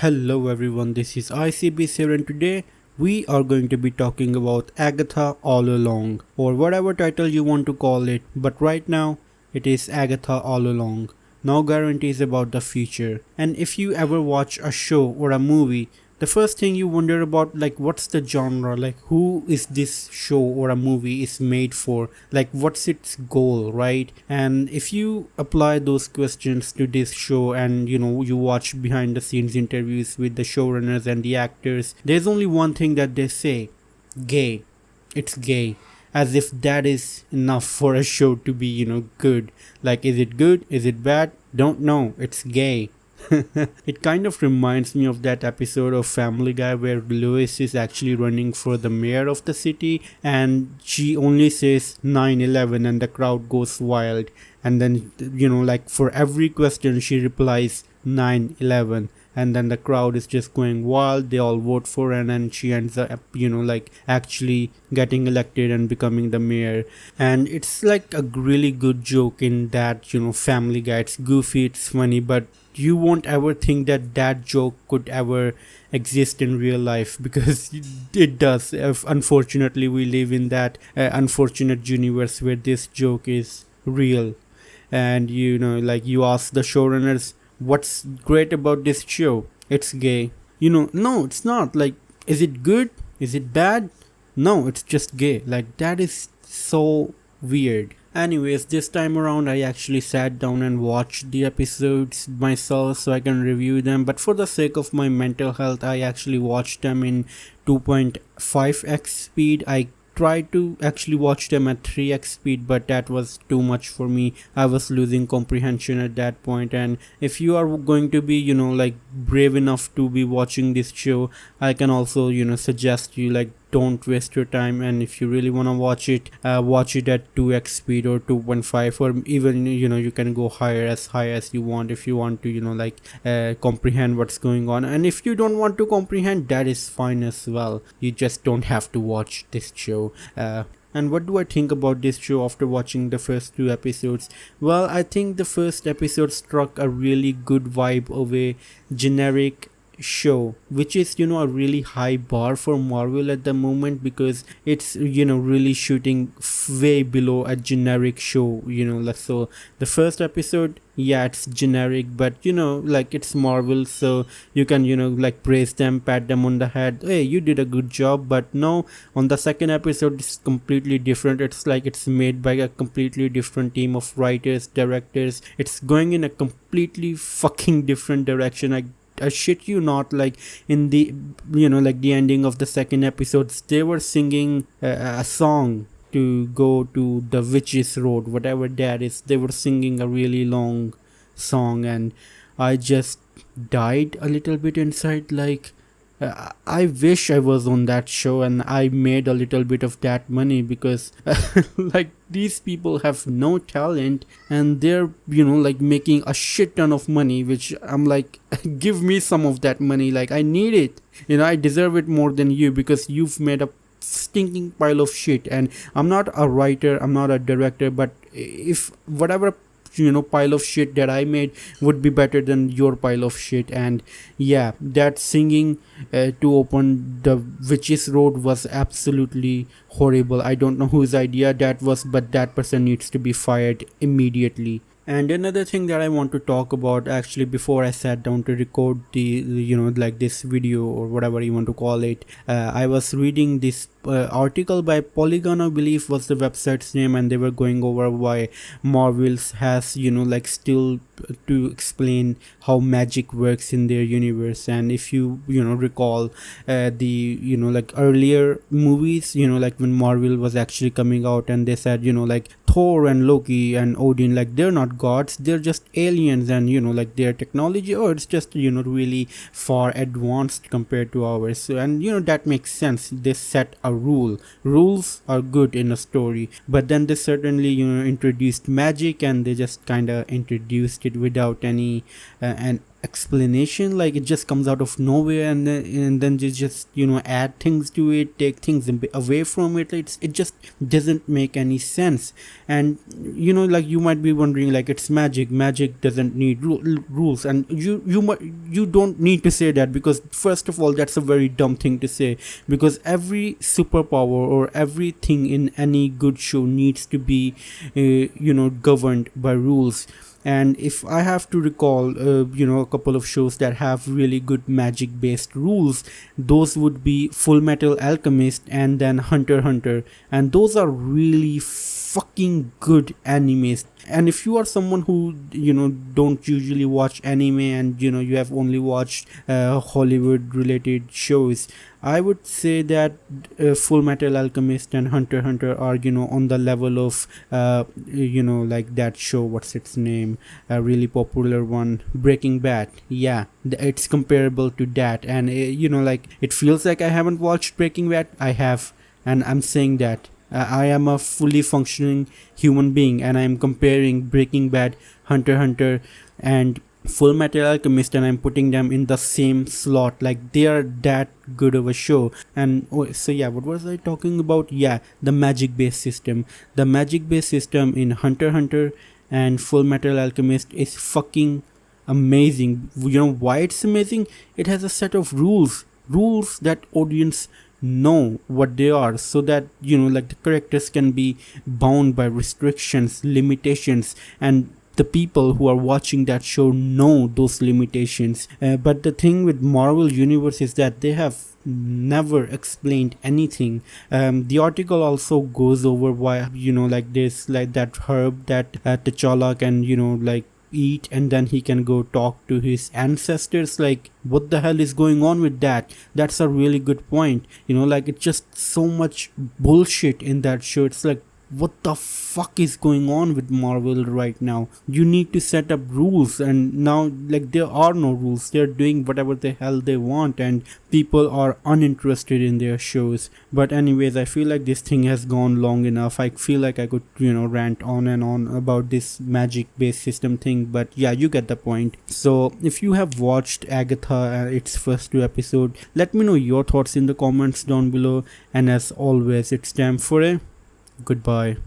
Hello everyone, this is ICB here and today we are going to be talking about Agatha All Along or whatever title you want to call it, but right now it is Agatha All Along. No guarantees about the future. And if you ever watch a show or a movie, the first thing you wonder about, like, what's the genre, like who is this show or a movie is made for, like what's its goal, right? And if you apply those questions to this show and you watch behind the scenes interviews with the showrunners and the actors, there's only one thing that they say: gay. It's gay. As if that is enough for a show to be good. Like, is it good, is it bad? Don't know. It's gay. It kind of reminds me of that episode of Family Guy where Lois is actually running for the mayor of the city and she only says 9/11 and the crowd goes wild. And then, like for every question, she replies 9/11. And then the crowd is just going wild, they all vote for her, and then she ends up like actually getting elected and becoming the mayor. And it's like a really good joke in that Family Guy. It's goofy, it's funny, but you won't ever think that that joke could ever exist in real life, because it does. Unfortunately, we live in that unfortunate universe where this joke is real. And like, you ask the showrunners, what's great about this show? It's gay. No, it's not. Like, is it good, is it bad? No, it's just gay. Like, that is so weird. Anyways, this time around I actually sat down and watched the episodes myself so I can review them, but for the sake of my mental health I actually watched them in 2.5x speed. I tried to actually watch them at 3x speed, but that was too much for me. I was losing comprehension at that point. And if you are going to be like brave enough to be watching this show, I can also suggest you, like, don't waste your time, and if you really want to watch it at 2x speed or 2.5, or even you can go high as you want if you want to comprehend what's going on. And if you don't want to comprehend, that is fine as well. You just don't have to watch this show. And what do I think about this show after watching the first two episodes? Well, I think the first episode struck a really good vibe of a generic show, which is a really high bar for Marvel at the moment, because it's really shooting way below a generic show. So the first episode, yeah, it's generic, but like, it's Marvel, so you can like praise them, pat them on the head, hey, you did a good job. But no, on the second episode it's completely different. It's like it's made by a completely different team of writers, directors. It's going in a completely fucking different direction. I shit you not. Like, in the like the ending of the second episodes, they were singing a song to go to the witch's road, whatever that is. They were singing a really long song, and I just died a little bit inside. Like, I wish I was on that show and I made a little bit of that money, because like, these people have no talent and they're like making a shit ton of money, which I'm like, give me some of that money. Like, I need it. I deserve it more than you, because you've made a stinking pile of shit. And I'm not a writer, I'm not a director, but if whatever pile of shit that I made would be better than your pile of shit. And yeah, that singing to open the witch's road was absolutely horrible. I don't know whose idea that was, but that person needs to be fired immediately. And another thing that I want to talk about, actually, before I sat down to record the like this video or whatever you want to call it, I was reading this article by Polygon, I believe was the website's name, and they were going over why Marvels has like still to explain how magic works in their universe. And if you recall the like earlier movies, like when Marvel was actually coming out, and they said like Thor and Loki and Odin, like, they're not gods, they're just aliens, and like their technology, or it's just really far advanced compared to ours. So, and that makes sense. They set a rules are good in a story, but then they certainly introduced magic, and they just kind of introduced it without any and explanation. Like it just comes out of nowhere, and then they just add things to it, take things away from it. It just doesn't make any sense. And like you might be wondering, like it's magic doesn't need rules, and you don't need to say that, because first of all, that's a very dumb thing to say, because every superpower or everything in any good show needs to be governed by rules. And if I have to recall a couple of shows that have really good magic based rules, those would be Full Metal Alchemist and then Hunter x Hunter, and those are really fucking good animes. And if you are someone who don't usually watch anime, and you have only watched Hollywood related shows, I would say that Full Metal Alchemist and Hunter x Hunter are on the level of like that show, what's its name, a really popular one, Breaking Bad. Yeah, it's comparable to that. And like it feels like I haven't watched Breaking Bad. I have, and I'm saying that I am a fully functioning human being, and I am comparing Breaking Bad, Hunter x Hunter, and Full Metal Alchemist, and I'm putting them in the same slot. Like they are that good of a show. And so yeah, what was I talking about? Yeah, the magic based system. The magic based system in Hunter x Hunter and Full Metal Alchemist is fucking amazing. Why it's amazing? It has a set of rules that audience know what they are, so that like the characters can be bound by restrictions, limitations, and the people who are watching that show know those limitations. But the thing with Marvel Universe is that they have never explained anything. The article also goes over why like this, like that herb that T'Challa can like eat, and then he can go talk to his ancestors. Like what the hell is going on with that? That's a really good point. Like it's just so much bullshit in that show. It's like, what the fuck is going on with Marvel right now? You need to set up rules, and now like there are no rules. They're doing whatever the hell they want, and people are uninterested in their shows. But anyways, I feel like this thing has gone long enough. I feel like I could rant on and on about this magic based system thing, but yeah, you get the point. So if you have watched Agatha, its first 2 episodes, let me know your thoughts in the comments down below. And as always, it's time for a goodbye.